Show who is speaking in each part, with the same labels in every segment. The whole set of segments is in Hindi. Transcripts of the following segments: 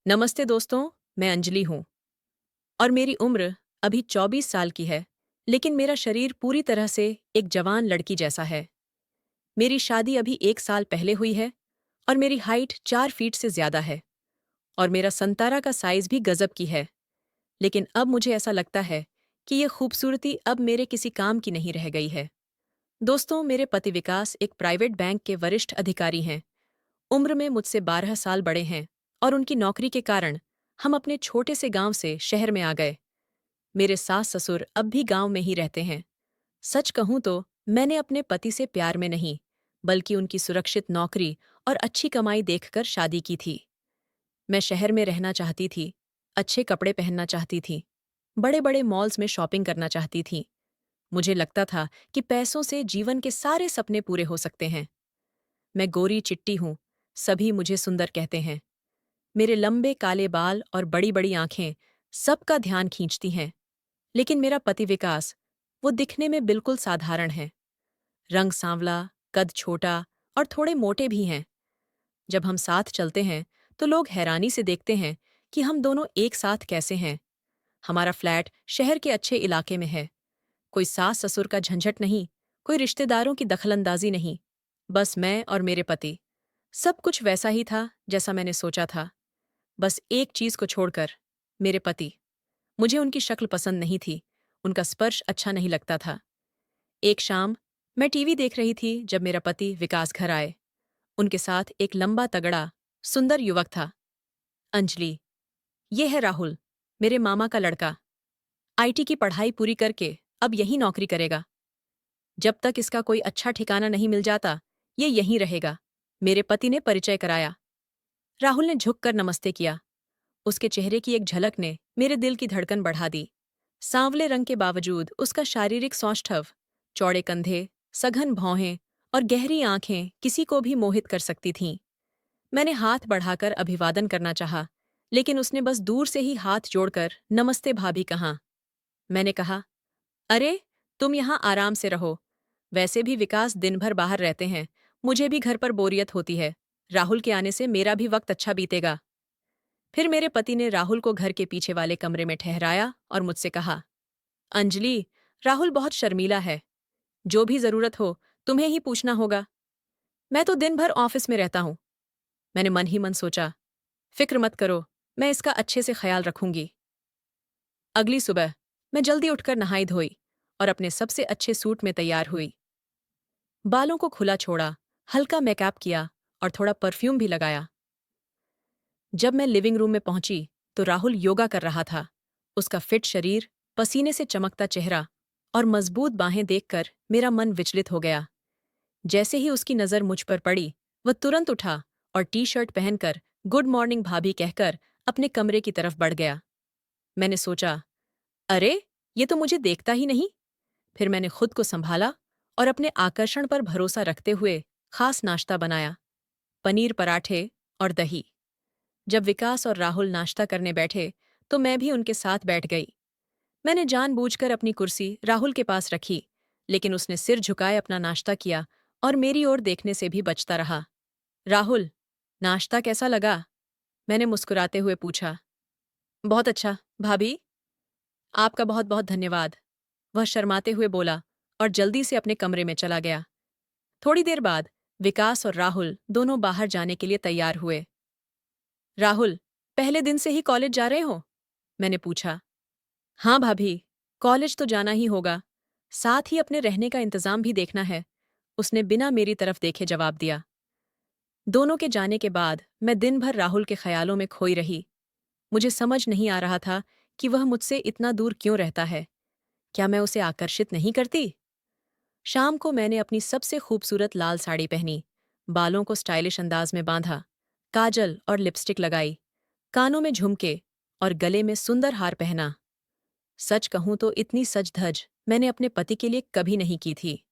Speaker 1: नमस्ते दोस्तों, मैं अंजलि हूँ और मेरी उम्र अभी 24 साल की है, लेकिन मेरा शरीर पूरी तरह से एक जवान लड़की जैसा है। मेरी शादी अभी 1 साल पहले हुई है और मेरी हाइट 4 फीट से ज्यादा है और मेरा संतारा का साइज भी गजब की है। लेकिन अब मुझे ऐसा लगता है कि ये खूबसूरती अब मेरे किसी काम की नहीं रह गई है। दोस्तों, मेरे पति विकास एक प्राइवेट बैंक के वरिष्ठ अधिकारी हैं। उम्र में मुझसे 12 साल बड़े हैं और उनकी नौकरी के कारण हम अपने छोटे से गांव से शहर में आ गए। मेरे सास ससुर अब भी गांव में ही रहते हैं। सच कहूं तो मैंने अपने पति से प्यार में नहीं, बल्कि उनकी सुरक्षित नौकरी और अच्छी कमाई देखकर शादी की थी। मैं शहर में रहना चाहती थी, अच्छे कपड़े पहनना चाहती थी, बड़े बड़े मॉल्स में शॉपिंग करना चाहती थी। मुझे लगता था कि पैसों से जीवन के सारे सपने पूरे हो सकते हैं। मैं गोरी चिट्टी हूं, सभी मुझे सुंदर कहते हैं। मेरे लंबे काले बाल और बड़ी बड़ी आंखें सबका ध्यान खींचती हैं। लेकिन मेरा पति विकास, वो दिखने में बिल्कुल साधारण है। रंग सांवला, कद छोटा और थोड़े मोटे भी हैं। जब हम साथ चलते हैं तो लोग हैरानी से देखते हैं कि हम दोनों एक साथ कैसे हैं। हमारा फ्लैट शहर के अच्छे इलाके में है। कोई सास ससुर का झंझट नहीं, कोई रिश्तेदारों की दखलंदाजी नहीं। बस मैं और मेरे पति। सब कुछ वैसा ही था जैसा मैंने सोचा था। बस एक चीज को छोड़कर, मेरे पति। मुझे उनकी शक्ल पसंद नहीं थी, उनका स्पर्श अच्छा नहीं लगता था। एक शाम मैं टीवी देख रही थी जब मेरा पति विकास घर आए। उनके साथ एक लंबा तगड़ा, सुंदर युवक था। अंजलि, ये है राहुल, मेरे मामा का लड़का। आईटी की पढ़ाई पूरी करके अब यहीं नौकरी करेगा। जब तक इसका कोई अच्छा ठिकाना नहीं मिल जाता, ये यहीं रहेगा। मेरे पति ने परिचय कराया। राहुल ने झुककर नमस्ते किया। उसके चेहरे की एक झलक ने मेरे दिल की धड़कन बढ़ा दी। सांवले रंग के बावजूद उसका शारीरिक सौष्ठव, चौड़े कंधे, सघन भौहें और गहरी आंखें किसी को भी मोहित कर सकती थीं। मैंने हाथ बढ़ाकर अभिवादन करना चाहा, लेकिन उसने बस दूर से ही हाथ जोड़कर नमस्ते भाभी कहा। मैंने कहा, अरे, तुम यहाँ आराम से रहो। वैसे भी विकास दिन भर बाहर रहते हैं, मुझे भी घर पर बोरियत होती है। राहुल के आने से मेरा भी वक्त अच्छा बीतेगा। फिर मेरे पति ने राहुल को घर के पीछे वाले कमरे में ठहराया और मुझसे कहा, अंजलि, राहुल बहुत शर्मीला है। जो भी जरूरत हो, तुम्हें ही पूछना होगा। मैं तो दिन भर ऑफिस में रहता हूं। मैंने मन ही मन सोचा, फिक्र मत करो, मैं इसका अच्छे से ख्याल रखूंगी। अगली सुबह मैं जल्दी उठकर नहाई धोई और अपने सबसे अच्छे सूट में तैयार हुई। बालों को खुला छोड़ा, हल्का मेकअप किया और थोड़ा परफ्यूम भी लगाया। जब मैं लिविंग रूम में पहुंची तो राहुल योगा कर रहा था। उसका फिट शरीर, पसीने से चमकता चेहरा और मजबूत बाहें देखकर मेरा मन विचलित हो गया। जैसे ही उसकी नज़र मुझ पर पड़ी, वह तुरंत उठा और टी शर्ट पहनकर गुड मॉर्निंग भाभी कहकर अपने कमरे की तरफ बढ़ गया। मैंने सोचा, अरे, ये तो मुझे देखता ही नहीं। फिर मैंने खुद को संभाला और अपने आकर्षण पर भरोसा रखते हुए खास नाश्ता बनाया, पनीर पराठे और दही। जब विकास और राहुल नाश्ता करने बैठे तो मैं भी उनके साथ बैठ गई। मैंने जानबूझकर अपनी कुर्सी राहुल के पास रखी, लेकिन उसने सिर झुकाए अपना नाश्ता किया और मेरी ओर देखने से भी बचता रहा। राहुल, नाश्ता कैसा लगा? मैंने मुस्कुराते हुए पूछा। बहुत अच्छा, भाभी। आपका बहुत बहुत धन्यवाद, वह शर्माते हुए बोला और जल्दी से अपने कमरे में चला गया। थोड़ी देर बाद विकास और राहुल दोनों बाहर जाने के लिए तैयार हुए। राहुल, पहले दिन से ही कॉलेज जा रहे हो? मैंने पूछा। हाँ भाभी, कॉलेज तो जाना ही होगा, साथ ही अपने रहने का इंतजाम भी देखना है, उसने बिना मेरी तरफ देखे जवाब दिया। दोनों के जाने के बाद मैं दिन भर राहुल के ख्यालों में खोई रही। मुझे समझ नहीं आ रहा था कि वह मुझसे इतना दूर क्यों रहता है। क्या मैं उसे आकर्षित नहीं करती? शाम को मैंने अपनी सबसे खूबसूरत लाल साड़ी पहनी, बालों को स्टाइलिश अंदाज में बांधा, काजल और लिपस्टिक लगाई, कानों में झुमके और गले में सुंदर हार पहना। सच कहूं तो इतनी सज-धज मैंने अपने पति के लिए कभी नहीं की थी।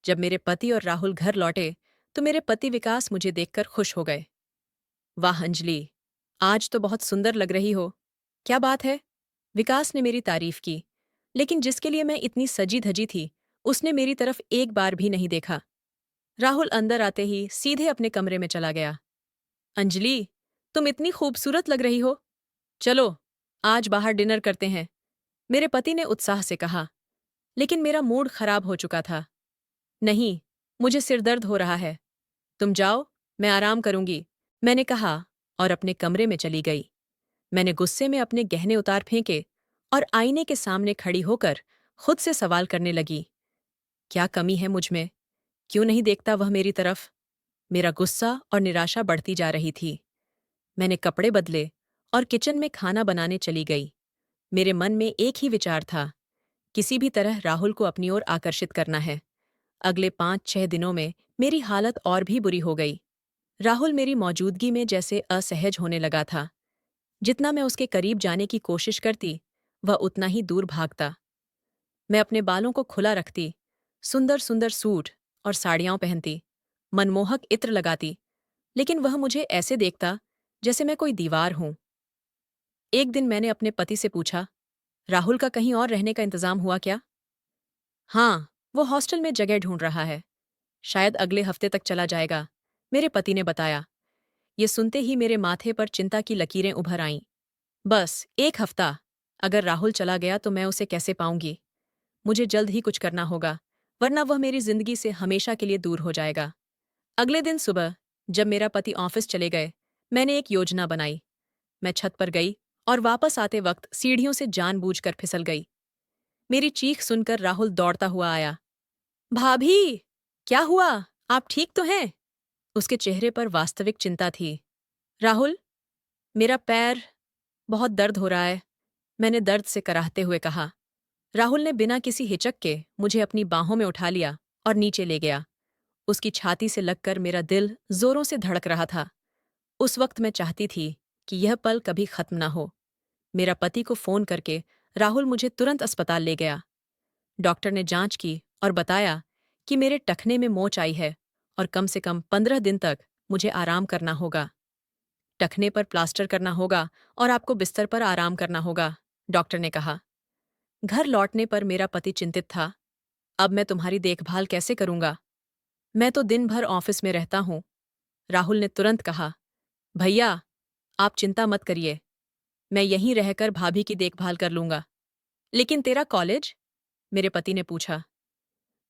Speaker 1: जब मेरे पति और राहुल घर लौटे तो मेरे पति विकास मुझे देखकर खुश हो गए। वाह अंजलि, आज तो बहुत सुंदर लग रही हो। क्या बात है? विकास ने मेरी तारीफ की, लेकिन जिसके लिए मैं इतनी सजी धजी थी, उसने मेरी तरफ एक बार भी नहीं देखा। राहुल अंदर आते ही सीधे अपने कमरे में चला गया। अंजलि, तुम इतनी खूबसूरत लग रही हो। चलो, आज बाहर डिनर करते हैं, मेरे पति ने उत्साह से कहा। लेकिन मेरा मूड खराब हो चुका था। नहीं, मुझे सिरदर्द हो रहा है। तुम जाओ, मैं आराम करूंगी, मैंने कहा और अपने कमरे में चली गई। मैंने गुस्से में अपने गहने उतार फेंके और आईने के सामने खड़ी होकर खुद से सवाल करने लगी, क्या कमी है मुझ में? क्यों नहीं देखता वह मेरी तरफ? मेरा गुस्सा और निराशा बढ़ती जा रही थी। मैंने कपड़े बदले और किचन में खाना बनाने चली गई। मेरे मन में एक ही विचार था, किसी भी तरह राहुल को अपनी ओर आकर्षित करना है। अगले 5-6 दिनों में मेरी हालत और भी बुरी हो गई। राहुल मेरी मौजूदगी में जैसे असहज होने लगा था। जितना मैं उसके करीब जाने की कोशिश करती, वह उतना ही दूर भागता। मैं अपने बालों को खुला रखती, सुंदर सुंदर सूट और साड़ियां पहनती, मनमोहक इत्र लगाती, लेकिन वह मुझे ऐसे देखता जैसे मैं कोई दीवार हूं। एक दिन मैंने अपने पति से पूछा, राहुल का कहीं और रहने का इंतजाम हुआ क्या? हाँ, वो हॉस्टल में जगह ढूंढ रहा है। शायद अगले हफ्ते तक चला जाएगा, मेरे पति ने बताया। ये सुनते ही मेरे माथे पर चिंता की लकीरें उभर आईं। बस 1 हफ्ता। अगर राहुल चला गया तो मैं उसे कैसे पाऊंगी? मुझे जल्द ही कुछ करना होगा, वरना वह मेरी जिंदगी से हमेशा के लिए दूर हो जाएगा। अगले दिन सुबह, जब मेरा पति ऑफिस चले गए, मैंने एक योजना बनाई। मैं छत पर गई और वापस आते वक्त सीढ़ियों से जानबूझकर फिसल गई। मेरी चीख सुनकर राहुल दौड़ता हुआ आया। भाभी! क्या हुआ? आप ठीक तो हैं? उसके चेहरे पर वास्तविक चिंता थी। राहुल, मेरा पैर, बहुत दर्द हो रहा है, मैंने दर्द से कराहते हुए कहा। राहुल ने बिना किसी हिचक के मुझे अपनी बाहों में उठा लिया और नीचे ले गया। उसकी छाती से लगकर मेरा दिल जोरों से धड़क रहा था। उस वक्त मैं चाहती थी कि यह पल कभी खत्म ना हो। मेरा पति को फोन करके राहुल मुझे तुरंत अस्पताल ले गया। डॉक्टर ने जांच की और बताया कि मेरे टखने में मोच आई है और कम से कम 15 दिन तक मुझे आराम करना होगा। टखने पर प्लास्टर करना होगा और आपको बिस्तर पर आराम करना होगा, डॉक्टर ने कहा। घर लौटने पर मेरा पति चिंतित था। अब मैं तुम्हारी देखभाल कैसे करूंगा? मैं तो दिन भर ऑफिस में रहता हूं। राहुल ने तुरंत कहा, भैया, आप चिंता मत करिए, मैं यहीं रहकर भाभी की देखभाल कर लूंगा। लेकिन तेरा कॉलेज? मेरे पति ने पूछा।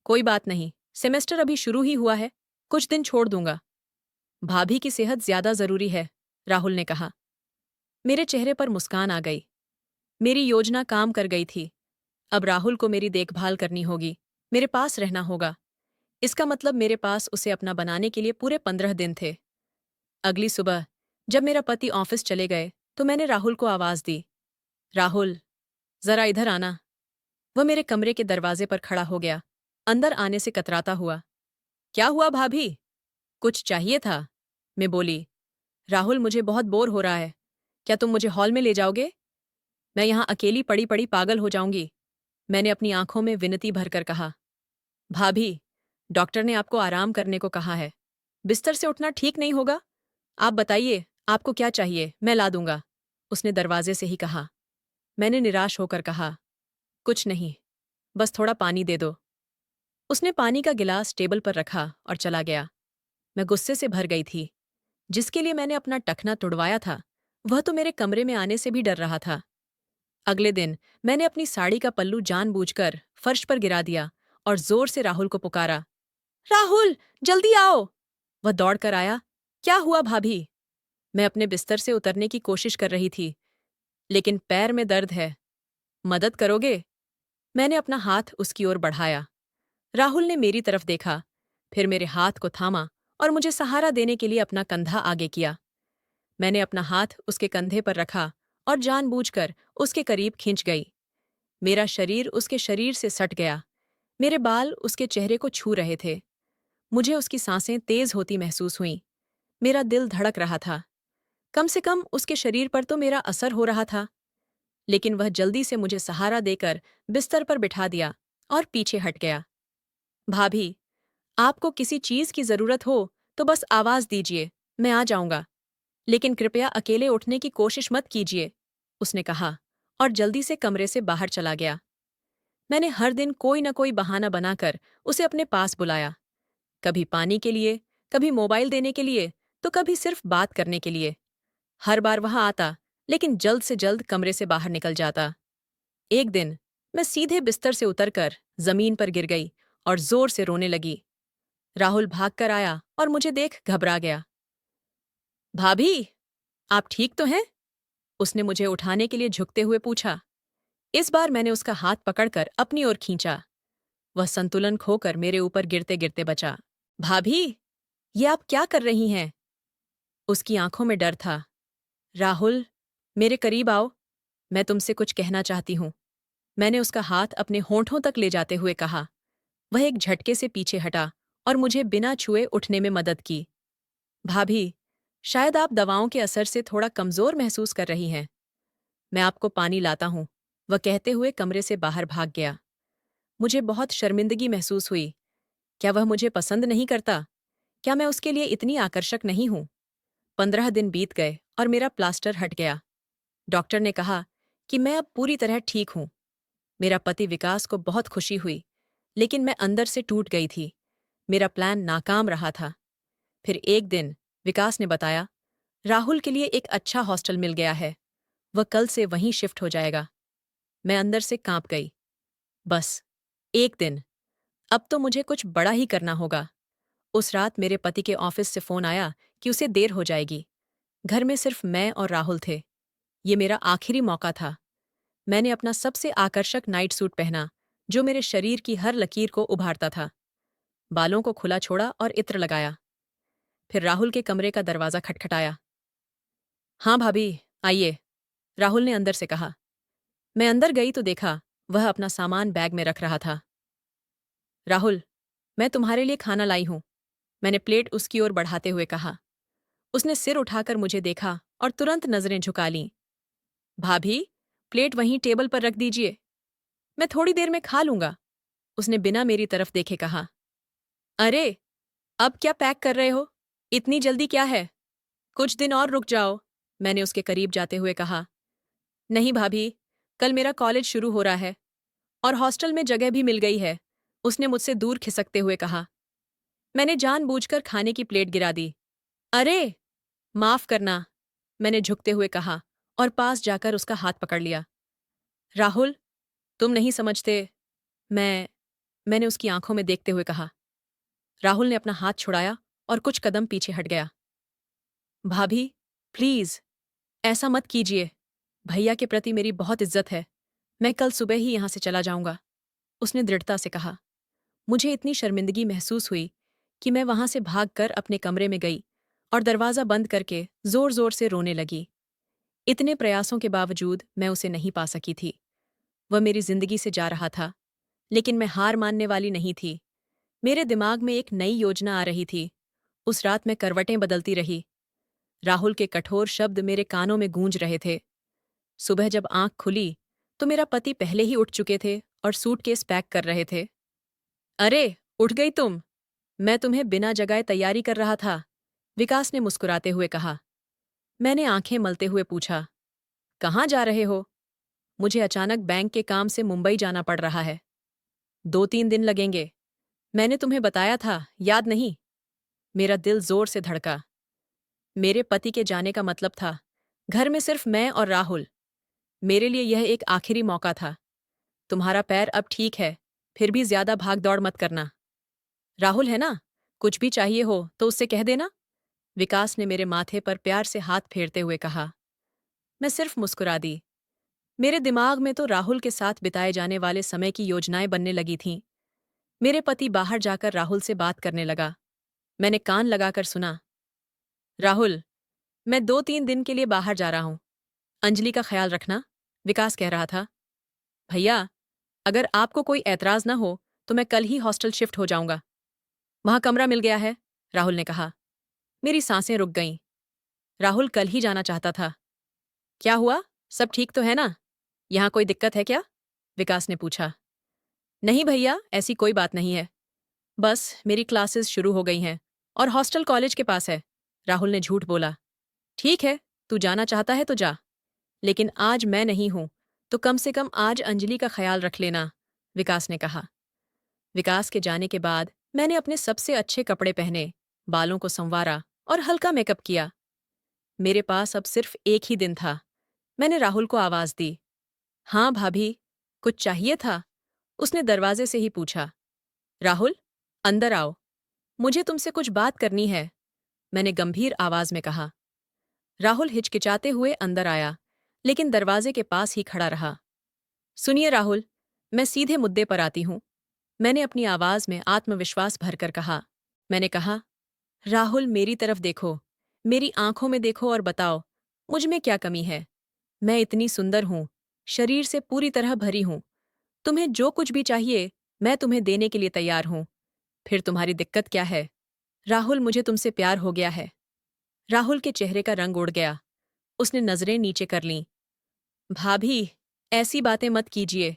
Speaker 1: कोई बात नहीं, सेमेस्टर अभी शुरू ही हुआ है, कुछ दिन छोड़ दूंगा। भाभी की सेहत ज्यादा जरूरी है, राहुल ने कहा। मेरे चेहरे पर मुस्कान आ गई। मेरी योजना काम कर गई थी। अब राहुल को मेरी देखभाल करनी होगी, मेरे पास रहना होगा। इसका मतलब मेरे पास उसे अपना बनाने के लिए पूरे 15 दिन थे। अगली सुबह, जब मेरा पति ऑफिस चले गए, तो मैंने राहुल को आवाज दी। राहुल, जरा इधर आना। वह मेरे कमरे के दरवाजे पर खड़ा हो गया, अंदर आने से कतराता हुआ। क्या हुआ भाभी? कुछ चाहिए था, मैं बोली। राहुल, मुझे बहुत बोर हो रहा है, क्या तुम मुझे हॉल में ले जाओगे? मैं यहाँ अकेली पड़ी पड़ी पागल हो जाऊंगी, मैंने अपनी आंखों में विनती भरकर कहा। भाभी, डॉक्टर ने आपको आराम करने को कहा है, बिस्तर से उठना ठीक नहीं होगा। आप बताइए, आपको क्या चाहिए, मैं ला दूंगा, उसने दरवाजे से ही कहा। मैंने निराश होकर कहा, कुछ नहीं, बस थोड़ा पानी दे दो। उसने पानी का गिलास टेबल पर रखा और चला गया। मैं गुस्से से भर गई थी। जिसके लिए मैंने अपना टखना तुड़वाया था, वह तो मेरे कमरे में आने से भी डर रहा था। अगले दिन मैंने अपनी साड़ी का पल्लू जानबूझकर फर्श पर गिरा दिया और जोर से राहुल को पुकारा। राहुल, जल्दी आओ! वह दौड़कर आया। क्या हुआ भाभी? मैं अपने बिस्तर से उतरने की कोशिश कर रही थी, लेकिन पैर में दर्द है। मदद करोगे? मैंने अपना हाथ उसकी ओर बढ़ाया। राहुल ने मेरी तरफ देखा, फिर मेरे हाथ को थामा और मुझे सहारा देने के लिए अपना कंधा आगे किया। मैंने अपना हाथ उसके कंधे पर रखा और जानबूझकर उसके करीब खींच गई। मेरा शरीर उसके शरीर से सट गया। मेरे बाल उसके चेहरे को छू रहे थे। मुझे उसकी सांसें तेज होती महसूस हुईं। मेरा दिल धड़क रहा था। कम से कम उसके शरीर पर तो मेरा असर हो रहा था। लेकिन वह जल्दी से मुझे सहारा देकर बिस्तर पर बिठा दिया और पीछे हट गया। भाभी, आपको किसी चीज की जरूरत हो तो बस आवाज दीजिए, मैं आ जाऊंगा। लेकिन कृपया अकेले उठने की कोशिश मत कीजिए, उसने कहा और जल्दी से कमरे से बाहर चला गया। मैंने हर दिन कोई न कोई बहाना बनाकर उसे अपने पास बुलाया। कभी पानी के लिए, कभी मोबाइल देने के लिए, तो कभी सिर्फ बात करने के लिए। हर बार वहां आता, लेकिन जल्द से जल्द कमरे से बाहर निकल जाता। एक दिन मैं सीधे बिस्तर से उतरकर जमीन पर गिर गई और जोर से रोने लगी। राहुल भागकर आया और मुझे देख घबरा गया। भाभी, आप ठीक तो हैं? उसने मुझे उठाने के लिए झुकते हुए पूछा। इस बार मैंने उसका हाथ पकड़कर अपनी ओर खींचा। वह संतुलन खोकर मेरे ऊपर गिरते गिरते बचा। भाभी, ये आप क्या कर रही हैं? उसकी आंखों में डर था। राहुल, मेरे करीब आओ, मैं तुमसे कुछ कहना चाहती हूँ। मैंने उसका हाथ अपने होंठों तक ले जाते हुए कहा। वह एक झटके से पीछे हटा और मुझे बिना छुए उठने में मदद की। भाभी, शायद आप दवाओं के असर से थोड़ा कमजोर महसूस कर रही हैं। मैं आपको पानी लाता हूँ, वह कहते हुए कमरे से बाहर भाग गया। मुझे बहुत शर्मिंदगी महसूस हुई। क्या वह मुझे पसंद नहीं करता? क्या मैं उसके लिए इतनी आकर्षक नहीं हूं? 15 दिन बीत गए और मेरा प्लास्टर हट गया। डॉक्टर ने कहा कि मैं अब पूरी तरह ठीक हूं। मेरा पति विकास को बहुत खुशी हुई, लेकिन मैं अंदर से टूट गई थी। मेरा प्लान नाकाम रहा था। फिर एक दिन विकास ने बताया, राहुल के लिए एक अच्छा हॉस्टल मिल गया है। वह कल से वहीं शिफ्ट हो जाएगा। मैं अंदर से कांप गई। बस एक दिन, अब तो मुझे कुछ बड़ा ही करना होगा। उस रात मेरे पति के ऑफिस से फोन आया कि उसे देर हो जाएगी। घर में सिर्फ मैं और राहुल थे। ये मेरा आखिरी मौका था। मैंने अपना सबसे आकर्षक नाइट सूट पहना, जो मेरे शरीर की हर लकीर को उभारता था। बालों को खुला छोड़ा और इत्र लगाया। फिर राहुल के कमरे का दरवाजा खटखटाया। हाँ भाभी, आइए, राहुल ने अंदर से कहा। मैं अंदर गई तो देखा वह अपना सामान बैग में रख रहा था। राहुल, मैं तुम्हारे लिए खाना लाई हूं, मैंने प्लेट उसकी ओर बढ़ाते हुए कहा। उसने सिर उठाकर मुझे देखा और तुरंत नजरें झुका लीं। भाभी, प्लेट वहीं टेबल पर रख दीजिए, मैं थोड़ी देर में खा लूंगा, उसने बिना मेरी तरफ देखे कहा। अरे, अब क्या पैक कर रहे हो? इतनी जल्दी क्या है? कुछ दिन और रुक जाओ, मैंने उसके करीब जाते हुए कहा। नहीं भाभी, कल मेरा कॉलेज शुरू हो रहा है और हॉस्टल में जगह भी मिल गई है, उसने मुझसे दूर खिसकते हुए कहा। मैंने जानबूझकर खाने की प्लेट गिरा दी। अरे, माफ करना, मैंने झुकते हुए कहा और पास जाकर उसका हाथ पकड़ लिया। राहुल, तुम नहीं समझते, मैं मैंने उसकी आंखों में देखते हुए कहा। राहुल ने अपना हाथ छुड़ाया और कुछ कदम पीछे हट गया। भाभी, प्लीज, ऐसा मत कीजिए। भैया के प्रति मेरी बहुत इज्जत है। मैं कल सुबह ही यहां से चला जाऊंगा, उसने दृढ़ता से कहा। मुझे इतनी शर्मिंदगी महसूस हुई कि मैं वहां से भागकर अपने कमरे में गई और दरवाजा बंद करके जोर जोर से रोने लगी। इतने प्रयासों के बावजूद मैं उसे नहीं पा सकी थी। वह मेरी जिंदगी से जा रहा था, लेकिन मैं हार मानने वाली नहीं थी। मेरे दिमाग में एक नई योजना आ रही थी। उस रात मैं करवटें बदलती रही। राहुल के कठोर शब्द मेरे कानों में गूंज रहे थे। सुबह जब आंख खुली तो मेरा पति पहले ही उठ चुके थे और सूटकेस पैक कर रहे थे। अरे, उठ गई तुम? मैं तुम्हें बिना जगाए तैयारी कर रहा था, विकास ने मुस्कुराते हुए कहा। मैंने आंखें मलते हुए पूछा, कहाँ जा रहे हो? मुझे अचानक बैंक के काम से मुंबई जाना पड़ रहा है। 2-3 दिन लगेंगे, मैंने तुम्हें बताया था, याद नहीं? मेरा दिल जोर से धड़का। मेरे पति के जाने का मतलब था घर में सिर्फ मैं और राहुल। मेरे लिए यह एक आखिरी मौका था। तुम्हारा पैर अब ठीक है, फिर भी ज्यादा भाग दौड़ मत करना। राहुल है ना, कुछ भी चाहिए हो तो उससे कह देना, विकास ने मेरे माथे पर प्यार से हाथ फेरते हुए कहा। मैं सिर्फ मुस्कुरा दी। मेरे दिमाग में तो राहुल के साथ बिताए जाने वाले समय की योजनाएं बनने लगी थीं। मेरे पति बाहर जाकर राहुल से बात करने लगा। मैंने कान लगाकर सुना। राहुल, मैं 2-3 दिन के लिए बाहर जा रहा हूं, अंजलि का ख्याल रखना, विकास कह रहा था। भैया, अगर आपको कोई ऐतराज न हो तो मैं कल ही हॉस्टल शिफ्ट हो जाऊंगा। वहां कमरा मिल गया है, राहुल ने कहा। मेरी सांसें रुक गईं। राहुल कल ही जाना चाहता था। क्या हुआ, सब ठीक तो है ना? यहाँ कोई दिक्कत है क्या? विकास ने पूछा। नहीं भैया, ऐसी कोई बात नहीं है। बस मेरी क्लासेस शुरू हो गई हैं और हॉस्टल कॉलेज के पास है, राहुल ने झूठ बोला। ठीक है, तू जाना चाहता है तो जा, लेकिन आज मैं नहीं हूं, तो कम से कम आज अंजलि का ख्याल रख लेना, विकास ने कहा। विकास के जाने के बाद मैंने अपने सबसे अच्छे कपड़े पहने, बालों को संवारा और हल्का मेकअप किया। मेरे पास अब सिर्फ एक ही दिन था। मैंने राहुल को आवाज दी। हाँ भाभी, कुछ चाहिए था? उसने दरवाजे से ही पूछा। राहुल, अंदर आओ, मुझे तुमसे कुछ बात करनी है, मैंने गंभीर आवाज में कहा। राहुल हिचकिचाते हुए अंदर आया, लेकिन दरवाजे के पास ही खड़ा रहा। सुनिए राहुल, मैं सीधे मुद्दे पर आती हूँ, मैंने अपनी आवाज में आत्मविश्वास भरकर कहा। मैंने कहा, राहुल मेरी तरफ देखो, मेरी आंखों में देखो और बताओ, मुझ में क्या कमी है? मैं इतनी सुंदर हूँ, शरीर से पूरी तरह भरी हूँ। तुम्हें जो कुछ भी चाहिए, मैं तुम्हें देने के लिए तैयार हूँ। फिर तुम्हारी दिक्कत क्या है? राहुल, मुझे तुमसे प्यार हो गया है। राहुल के चेहरे का रंग उड़ गया। उसने नजरें नीचे कर लीं। भाभी, ऐसी बातें मत कीजिए।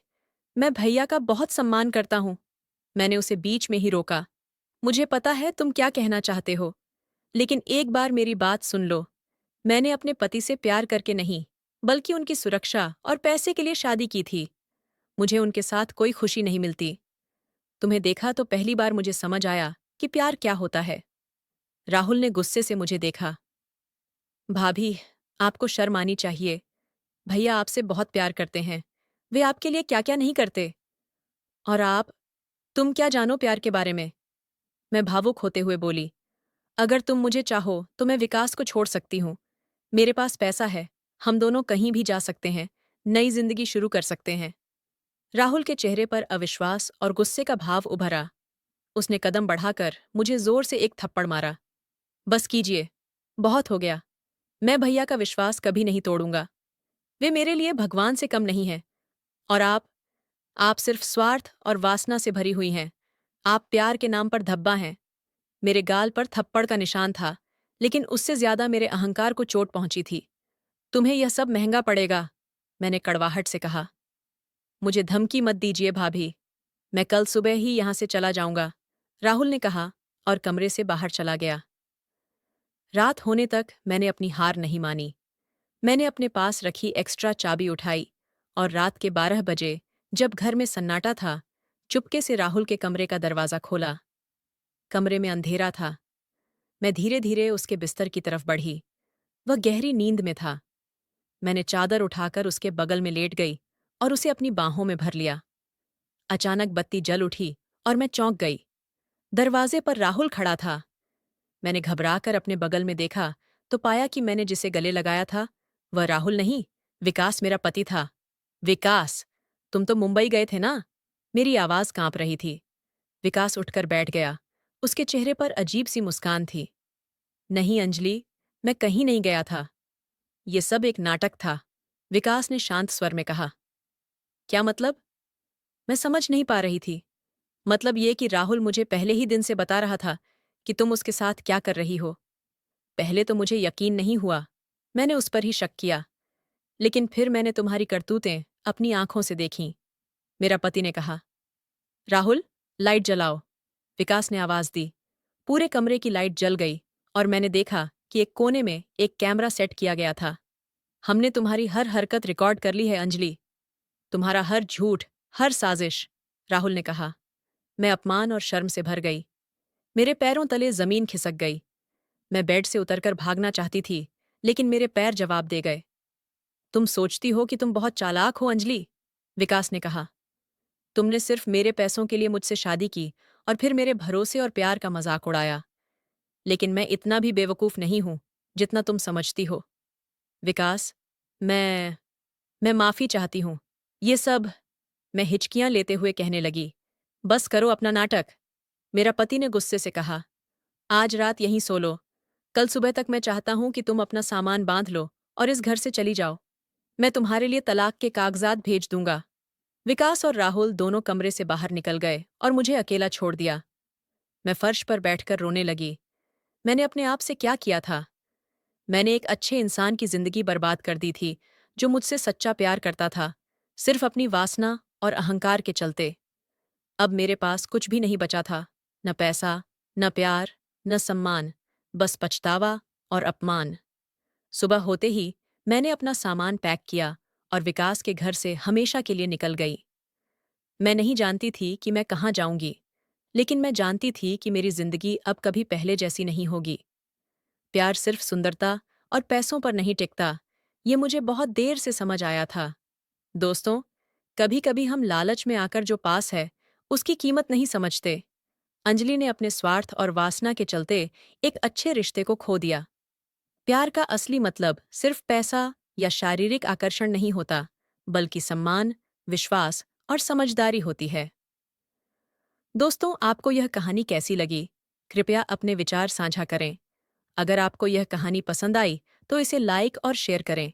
Speaker 1: मैं भैया का बहुत सम्मान करता हूँ। मैंने उसे बीच में ही रोका। मुझे पता है तुम क्या कहना चाहते हो, लेकिन एक बार मेरी बात सुन लो। मैंने अपने पति से प्यार करके नहीं, बल्कि उनकी सुरक्षा और पैसे के लिए शादी की थी। मुझे उनके साथ कोई खुशी नहीं मिलती। तुम्हें देखा तो पहली बार मुझे समझ आया कि प्यार क्या होता है। राहुल ने गुस्से से मुझे देखा। भाभी, आपको शर्म आनी चाहिए। भैया आपसे बहुत प्यार करते हैं। वे आपके लिए क्या क्या नहीं करते। और तुम क्या जानो प्यार के बारे में? मैं भावुक होते हुए बोली। अगर तुम मुझे चाहो तो मैं विकास को छोड़ सकती हूँ। मेरे पास पैसा है, हम दोनों कहीं भी जा सकते हैं, नई जिंदगी शुरू कर सकते हैं। राहुल के चेहरे पर अविश्वास और गुस्से का भाव उभरा। उसने कदम बढ़ाकर मुझे जोर से एक थप्पड़ मारा। बस कीजिए, बहुत हो गया। मैं भैया का विश्वास कभी नहीं तोड़ूंगा। वे मेरे लिए भगवान से कम नहीं हैं। और आप सिर्फ स्वार्थ और वासना से भरी हुई हैं। आप प्यार के नाम पर धब्बा हैं। मेरे गाल पर थप्पड़ का निशान था, लेकिन उससे ज्यादा मेरे अहंकार को चोट पहुंची थी। तुम्हें यह सब महंगा पड़ेगा, मैंने कड़वाहट से कहा। मुझे धमकी मत दीजिए भाभी, मैं कल सुबह ही यहां से चला जाऊंगा, राहुल ने कहा और कमरे से बाहर चला गया। रात होने तक मैंने अपनी हार नहीं मानी। मैंने अपने पास रखी एक्स्ट्रा चाबी उठाई और रात के 12 बजे, जब घर में सन्नाटा था, चुपके से राहुल के कमरे का दरवाजा खोला। कमरे में अंधेरा था। मैं धीरे धीरे उसके बिस्तर की तरफ बढ़ी। वह गहरी नींद में था। मैंने चादर उठाकर उसके बगल में लेट गई और उसे अपनी बाहों में भर लिया। अचानक बत्ती जल उठी और मैं चौंक गई। दरवाजे पर राहुल खड़ा था। मैंने घबराकर अपने बगल में देखा तो पाया कि मैंने जिसे गले लगाया था वह राहुल नहीं, विकास मेरा पति था। विकास, तुम तो मुंबई गए थे ना? मेरी आवाज कांप रही थी। विकास उठकर बैठ गया। उसके चेहरे पर अजीब सी मुस्कान थी। नहीं अंजलि, मैं कहीं नहीं गया था। ये सब एक नाटक था, विकास ने शांत स्वर में कहा। क्या मतलब? मैं समझ नहीं पा रही थी। मतलब ये कि राहुल मुझे पहले ही दिन से बता रहा था कि तुम उसके साथ क्या कर रही हो। पहले तो मुझे यकीन नहीं हुआ। मैंने उस पर ही शक किया। लेकिन फिर मैंने तुम्हारी करतूतें अपनी आंखों से देखीं। मेरा पति ने कहा। राहुल, लाइट जलाओ, विकास ने आवाज दी। पूरे कमरे की लाइट जल गई और मैंने देखा कि एक कोने में एक कैमरा सेट किया गया था। हमने तुम्हारी हर हरकत रिकॉर्ड कर ली है अंजलि। तुम्हारा हर झूठ, हर साजिश, राहुल ने कहा। मैं अपमान और शर्म से भर गई। मेरे पैरों तले जमीन खिसक गई। मैं बेड से उतरकर भागना चाहती थी, लेकिन मेरे पैर जवाब दे गए। तुम सोचती हो कि तुम बहुत चालाक हो अंजलि, विकास ने कहा। तुमने सिर्फ मेरे पैसों के लिए मुझसे शादी की और फिर मेरे भरोसे और प्यार का मजाक उड़ाया। लेकिन मैं इतना भी बेवकूफ नहीं हूं जितना तुम समझती हो। विकास, मैं माफी चाहती हूं। ये सब, मैं हिचकियां लेते हुए कहने लगी। बस करो अपना नाटक, मेरा पति ने गुस्से से कहा। आज रात यहीं सो लो। कल सुबह तक मैं चाहता हूं कि तुम अपना सामान बांध लो और इस घर से चली जाओ। मैं तुम्हारे लिए तलाक के कागजात भेज दूंगा। विकास और राहुल दोनों कमरे से बाहर निकल गए और मुझे अकेला छोड़ दिया। मैं फर्श पर बैठकर रोने लगी। मैंने अपने आप से क्या किया था? मैंने एक अच्छे इंसान की जिंदगी बर्बाद कर दी थी, जो मुझसे सच्चा प्यार करता था, सिर्फ अपनी वासना और अहंकार के चलते। अब मेरे पास कुछ भी नहीं बचा था, न पैसा, न प्यार, न सम्मान, बस पछतावा और अपमान। सुबह होते ही मैंने अपना सामान पैक किया और विकास के घर से हमेशा के लिए निकल गई। मैं नहीं जानती थी कि मैं कहाँ जाऊंगी, लेकिन मैं जानती थी कि मेरी जिंदगी अब कभी पहले जैसी नहीं होगी। प्यार सिर्फ सुंदरता और पैसों पर नहीं टिकता, ये मुझे बहुत देर से समझ आया था। दोस्तों, कभी-कभी हम लालच में आकर जो पास है, उसकी कीमत नहीं समझते। अंजलि ने अपने स्वार्थ और वासना के चलते एक अच्छे रिश्ते को खो दिया। प्यार का असली मतलब सिर्फ पैसा या शारीरिक आकर्षण नहीं होता, बल्कि सम्मान, विश्वास और समझदारी होती है। दोस्तों, आपको यह कहानी कैसी लगी? कृपया अपने विचार साझा करें। अगर आपको यह कहानी पसंद आई, तो इसे लाइक और शेयर करें।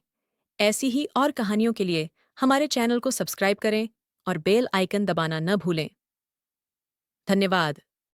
Speaker 1: ऐसी ही और कहानियों के लिए हमारे चैनल को सब्सक्राइब करें और बेल आइकन दबाना न भूलें। धन्यवाद।